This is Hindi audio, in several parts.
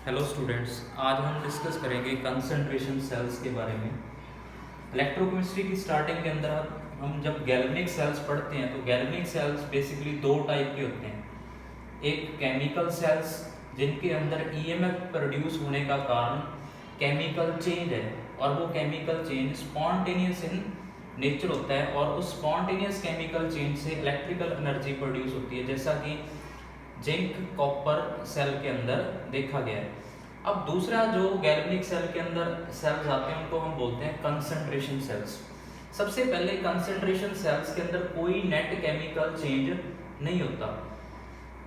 हेलो स्टूडेंट्स, आज हम डिस्कस करेंगे कंसंट्रेशन सेल्स के बारे में। इलेक्ट्रोकेमिस्ट्री की स्टार्टिंग के अंदर हम जब गैल्वेनिक सेल्स पढ़ते हैं तो गैल्वेनिक सेल्स बेसिकली दो टाइप के होते हैं। एक केमिकल सेल्स जिनके अंदर ईएमएफ प्रोड्यूस होने का कारण केमिकल चेंज है और वो chemical change spontaneous in nature होता है और उस स्पॉन्टेनियस केमिकल चेंज से इलेक्ट्रिकल एनर्जी प्रोड्यूस होती है, जैसा कि जिंक कॉपर सेल के अंदर देखा गया है। अब दूसरा जो गैल्वेनिक सेल के अंदर सेल्स आते हैं उनको हम बोलते हैं कंसंट्रेशन सेल्स। सबसे पहले कंसंट्रेशन सेल्स के अंदर कोई नेट केमिकल चेंज नहीं होता।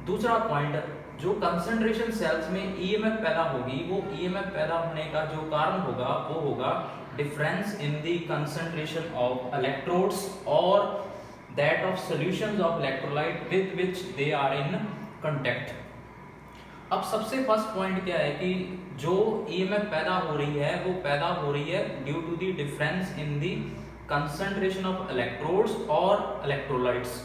दूसरा पॉइंट, जो कंसंट्रेशन सेल्स में ईएमएफ पैदा होगी वो ईएमएफ पैदा होने का जो कारण होगा वो होगा difference in the concentration of electrodes और that of solutions of electrolyte with which they are in contact. अब सबसे फर्स्ट पॉइंट क्या है कि जो ईएमएफ पैदा हो रही है वो पैदा हो रही है due to the difference in the concentration of electrodes और इलेक्ट्रोलाइट्स।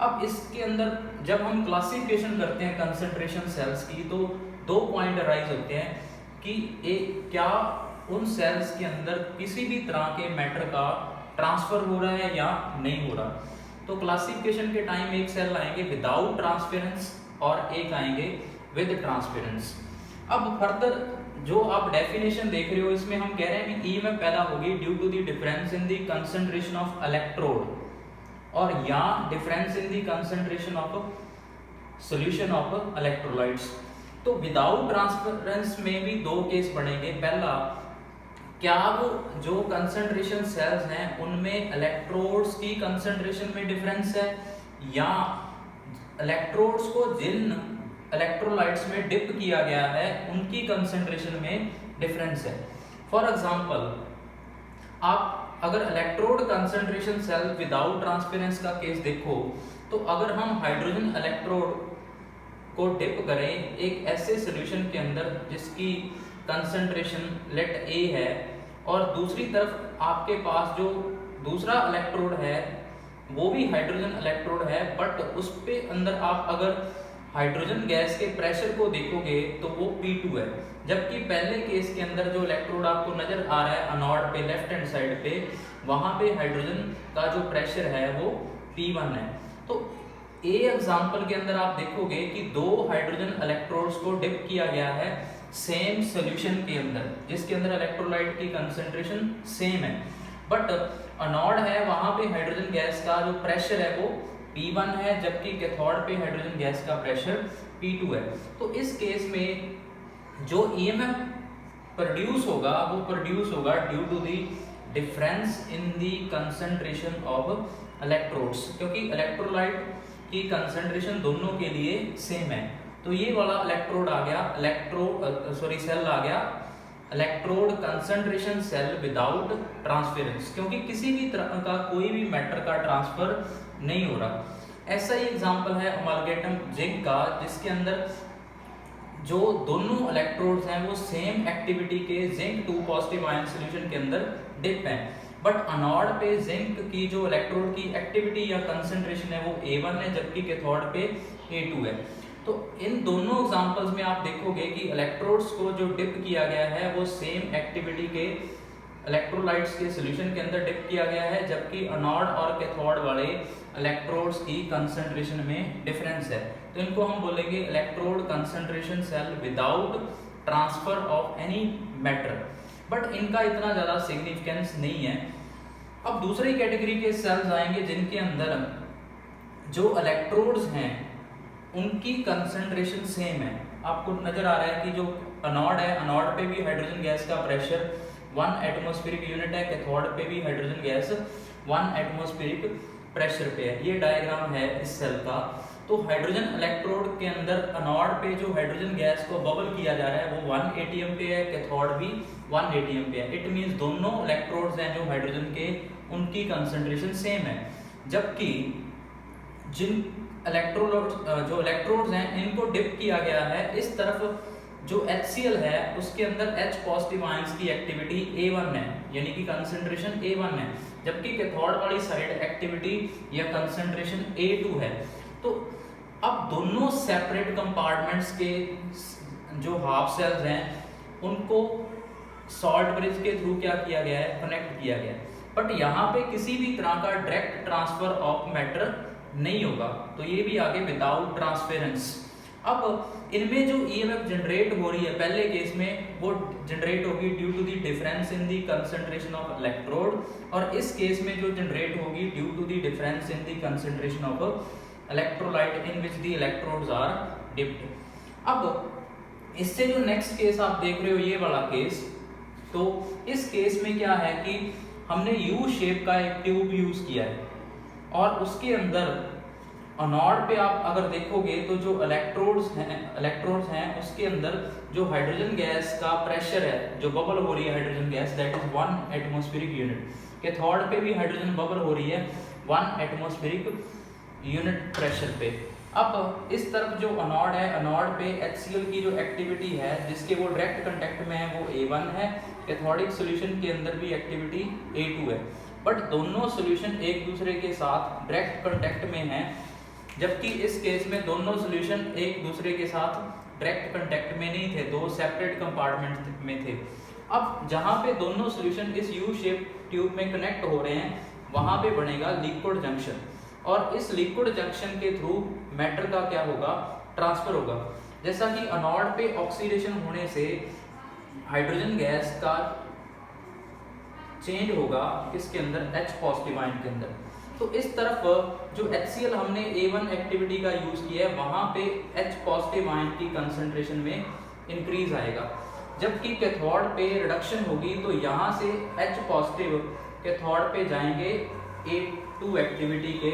अब इसके अंदर जब हम क्लासिफिकेशन करते हैं कंसंट्रेशन सेल्स की तो दो पॉइंट अराइज होते हैं कि क्या उन सेल्स के अंदर किसी भी तरह के मैटर का ट्रांसफर हो रहा है या नहीं हो रहा। तो क्लासिफिकेशन के टाइम एक सेल आएंगे विदाउट ट्रांसपेरेंस और एक आएंगे विद ट्रांसपेरेंस। अब फर्दर जो आप डेफिनेशन देख रहे हो इसमें हम कह रहे हैं कि ईएमएफ पैदा होगी due to the difference in the concentration of electrode और या difference in the concentration of solution of electrolytes. तो विदाउट ट्रांसपेरेंस में भी दो केस बनेंगे। पहला, क्या वो जो कंसंट्रेशन सेल्स हैं उनमें इलेक्ट्रोड्स की कंसंट्रेशन में डिफरेंस है या इलेक्ट्रोड्स को जिन इलेक्ट्रोलाइट्स में डिप किया गया है उनकी कंसंट्रेशन में डिफरेंस है। फॉर एग्जांपल, आप अगर electrode concentration cell without transference का केस देखो तो अगर हम हाइड्रोजन इलेक्ट्रोड को डिप करें एक ऐसे सॉल्यूशन के अंदर जिसकी कंसंट्रेशन लेट ए है और दूसरी तरफ आपके पास जो दूसरा इलेक्ट्रोड है वो भी हाइड्रोजन इलेक्ट्रोड है, बट उस पे अंदर आप अगर हाइड्रोजन गैस के प्रेशर को देखोगे तो वो P2 है, जबकि पहले केस के अंदर जो इलेक्ट्रोड आपको नजर आ रहा है अनोड पे लेफ्ट हैंड साइड पे वहां पे हाइड्रोजन का जो प्रेशर है वो P1 है। तो ए एग्जांपल के अंदर आप देखोगे कि दो हाइड्रोजन इलेक्ट्रोड्स को डिप किया गया है सेम सॉल्यूशन के अंदर जिसके अंदर इलेक्ट्रोलाइट की कंसंट्रेशन सेम है, बट अनोड है वहां पे हाइड्रोजन गैस का जो प्रेशर है वो P1 है जबकि कैथोड पे हाइड्रोजन गैस का प्रेशर P2 है। तो इस केस में जो ईएमएफ प्रोड्यूस होगा वो प्रोड्यूस होगा due to the difference in the concentration of electrodes, क्योंकि इलेक्ट्रोलाइट की कंसंट्रेशन दोनों के लिए सेम है। तो ये वाला इलेक्ट्रोड आ गया सेल आ गया electrode concentration cell without transference, क्योंकि किसी भी तरह का कोई भी मैटर का ट्रांसफर नहीं हो रहा। ऐसा ही एग्जांपल है अमालगेटम जिंक का जिसके अंदर जो दोनों इलेक्ट्रोड्स हैं वो सेम एक्टिविटी के जिंक 2 पॉजिटिव आयन सॉल्यूशन के अंदर डिप हैं, बट अनोड पे जिंक की जो इलेक्ट्रोड की एक्टिविटी या कंसंट्रेशन है वो A1 है जबकि कैथोड पे A2 है। तो इन दोनों एग्जांपल्स में आप देखोगे कि इलेक्ट्रोड्स को जो डिप किया गया है वो सेम एक्टिविटी के इलेक्ट्रोलाइट्स के सॉल्यूशन के अंदर डिप किया गया है, जबकि अनोड और कैथोड वाले इलेक्ट्रोड्स की कंसंट्रेशन में डिफरेंस है। तो इनको हम बोलेंगे electrode concentration cell without transfer of any matter, but इनका इतना ज़्यादा सिग्निफिकेंस नहीं है। अब दूसरी कैटेगरी के सेल्स आएंगे जिनके अंदर जो इलेक्ट्रोड्स हैं उनकी कंसंट्रेशन सेम है। आपको नजर आ रहा है कि जो अनोड है अनोड पे भी हाइड्रोजन गैस का प्रेशर 1 एटमॉस्फेरिक यूनिट है, कैथोड पे भी हाइड्रोजन गैस 1 एटमॉस्फेरिक प्रेशर पे है। ये डायग्राम है इस सेल का। तो हाइड्रोजन इलेक्ट्रोड के अंदर अनोड पे जो हाइड्रोजन गैस को बबल किया जा रहा है वो 1 एटीएम पे है, कैथोड भी 1 एटीएम पे है। इट मींस दोनों इलेक्ट्रोड्स हैं जो हाइड्रोजन के उनकी कंसंट्रेशन सेम है, जबकि जिन जो इलेक्ट्रोड्स हैं इनको डिप किया गया है इस तरफ जो HCl है उसके अंदर H पॉजिटिव आयंस की एक्टिविटी A1 है, यानी कि कंसंट्रेशन A1 है, जबकि कैथोड वाली साइड एक्टिविटी या कंसंट्रेशन A2 है। तो अब दोनों सेपरेट कंपार्टमेंट्स के जो हाफ सेल्स हैं उनको सॉल्ट ब्रिज के थ्रू क्या किया गया है, कनेक्ट किया गया है। बट यहाँ पे किसी भी तरह का डायरेक्ट ट्रांसफर ऑफ मैटर नहीं होगा, तो ये भी आगे विदाउट ट्रांसफेरेंस। अब इनमें जो ईएमएफ जनरेट हो रही है पहले केस में वो जनरेट होगी due to the difference in the concentration of electrode, और इस केस में जो जनरेट होगी due to the difference in the concentration of electrolyte in which the electrodes are dipped. अब इससे जो नेक्स्ट केस आप देख रहे हो ये वाला केस, तो इस केस में क्या है कि हमने यू शेप का एक ट्यूब यूज किया है और उसके अंदर एनोड पे आप अगर देखोगे तो जो इलेक्ट्रोड्स हैं उसके अंदर जो हाइड्रोजन गैस का प्रेशर है, जो बबल हो रही है hydrogen gas, that is 1 atmospheric unit. Cathode पे भी हाइड्रोजन बबल हो रही है 1 एटमॉस्फेरिक यूनिट प्रेशर पे। अब इस तरफ जो एनोड है, एनोड पे HCl की जो एक्टिविटी है जिसके वो डायरेक्ट कांटेक्ट में है वो A1 है, कैथोडिक सॉल्यूशन के अंदर भी एक्टिविटी A2 है। बट दोनों सॉल्यूशन एक दूसरे के साथ डायरेक्ट कांटेक्ट में हैं, जबकि इस केस में दोनों सॉल्यूशन एक दूसरे के साथ डायरेक्ट कांटेक्ट में नहीं थे, दो सेपरेट कंपार्टमेंट में थे। अब जहाँ पे दोनों सॉल्यूशन इस यू शेप ट्यूब में कनेक्ट हो रहे हैं वहाँ पे बनेगा लिक्विड जंक्शन, और इस लिक्विड जंक्शन के थ्रू मैटर का क्या होगा, ट्रांसफर होगा। जैसा कि एनोड पे ऑक्सीडेशन होने से हाइड्रोजन गैस का चेंज होगा किसके अंदर, H पॉजिटिव आयन के अंदर। तो इस तरफ जो HCl हमने A1 एक्टिविटी का यूज किया है वहां पे H पॉजिटिव आयन की कंसंट्रेशन में इंक्रीज आएगा, जबकि कैथोड पे रिडक्शन होगी तो यहाँ से H पॉजिटिव कैथोड पे जाएंगे A2 एक्टिविटी के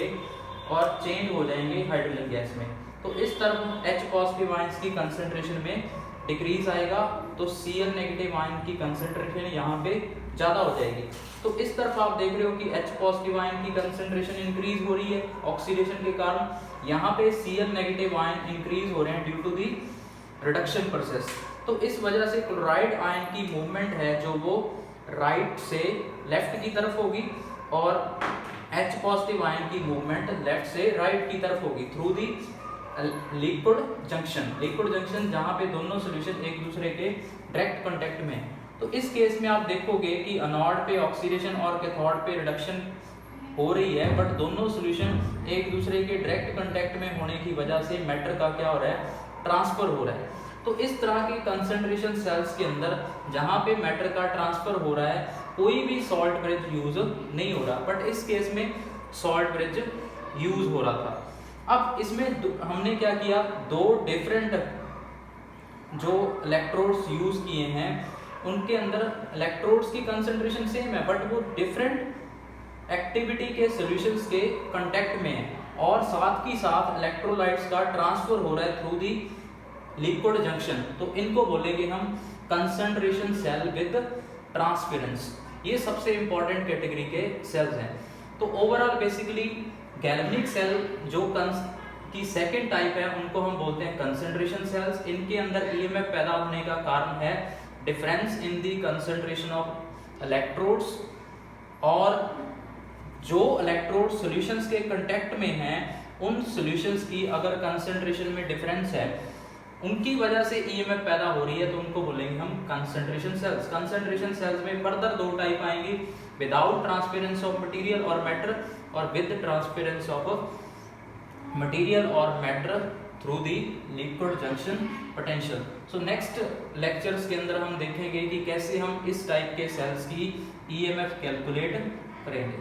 और चेंज हो जाएंगे हाइड्रोजन गैस में। तो इस तरफ H पॉजिटिव आयंस की कंसंट्रेशन में डिक्रीज आएगा, तो Cl नेगेटिव आयन की कंसंट्रेशन यहाँ पे ज़्यादा हो जाएगी। तो इस तरफ आप देख रहे हो कि H पॉजिटिव आयन की कंसंट्रेशन इंक्रीज हो रही है ऑक्सीडेशन के कारण, यहाँ पे Cl नेगेटिव आयन इंक्रीज हो रहे हैं due to the reduction process. तो इस वजह से क्लोराइड आयन की मूवमेंट है जो वो राइट से लेफ्ट की तरफ होगी, और H पॉजिटिव आयन की मूवमेंट लेफ्ट से राइट की तरफ होगी through the liquid junction. Liquid junction जहाँ पे दोनों सॉल्यूशन एक दूसरे के डायरेक्ट कांटेक्ट में है। तो इस केस में आप देखोगे कि एनोड पे ऑक्सीडेशन और कैथोड पे रिडक्शन हो रही है, बट दोनों सॉल्यूशन एक दूसरे के डायरेक्ट कांटेक्ट में होने की वजह से मैटर का क्या हो रहा है, ट्रांसफर हो रहा है। तो इस तरह के कंसंट्रेशन सेल्स के अंदर जहाँ पे मैटर का ट्रांसफर हो रहा है कोई भी सॉल्ट ब्रिज यूज नहीं हो रहा, बट इस केस में सॉल्ट ब्रिज यूज हो रहा था। अब इसमें हमने क्या किया, दो डिफरेंट जो इलेक्ट्रोड्स यूज किए हैं उनके अंदर इलेक्ट्रोड्स की कंसंट्रेशन सेम है, बट वो डिफरेंट एक्टिविटी के सॉल्यूशंस के कांटेक्ट में है, और साथ ही साथ इलेक्ट्रोलाइट्स का ट्रांसफर हो रहा है थ्रू दी लिक्विड जंक्शन। तो इनको बोलेंगे हम कंसंट्रेशन सेल विद ट्रांसफेरेंस। ये सबसे इंपॉर्टेंट कैटेगरी के सेल्स हैं। तो ओवरऑल बेसिकली गैल्वेनिक सेल जो की सेकेंड टाइप है उनको हम बोलते हैं कंसंट्रेशन सेल्स। इनके अंदर ईएमएफ पैदा होने का कारण है difference in the concentration of electrodes, और जो इलेक्ट्रोड सॉल्यूशंस के कांटेक्ट में हैं उन सॉल्यूशंस की अगर कंसंट्रेशन में डिफरेंस है उनकी वजह से ईएमएफ पैदा हो रही है, तो उनको बोलेंगे हम कंसंट्रेशन सेल्स। कंसंट्रेशन सेल्स में फर्दर दो टाइप आएंगी, विदाउट ट्रांसपेरेंस ऑफ मटेरियल और मैटर, और विद ट्रांसपेरेंस ऑफ मटेरियल और matter through the liquid junction potential. So next lectures के अंदर हम देखेंगे कि कैसे हम इस टाइप के सेल्स की ईएमएफ कैलकुलेट करेंगे।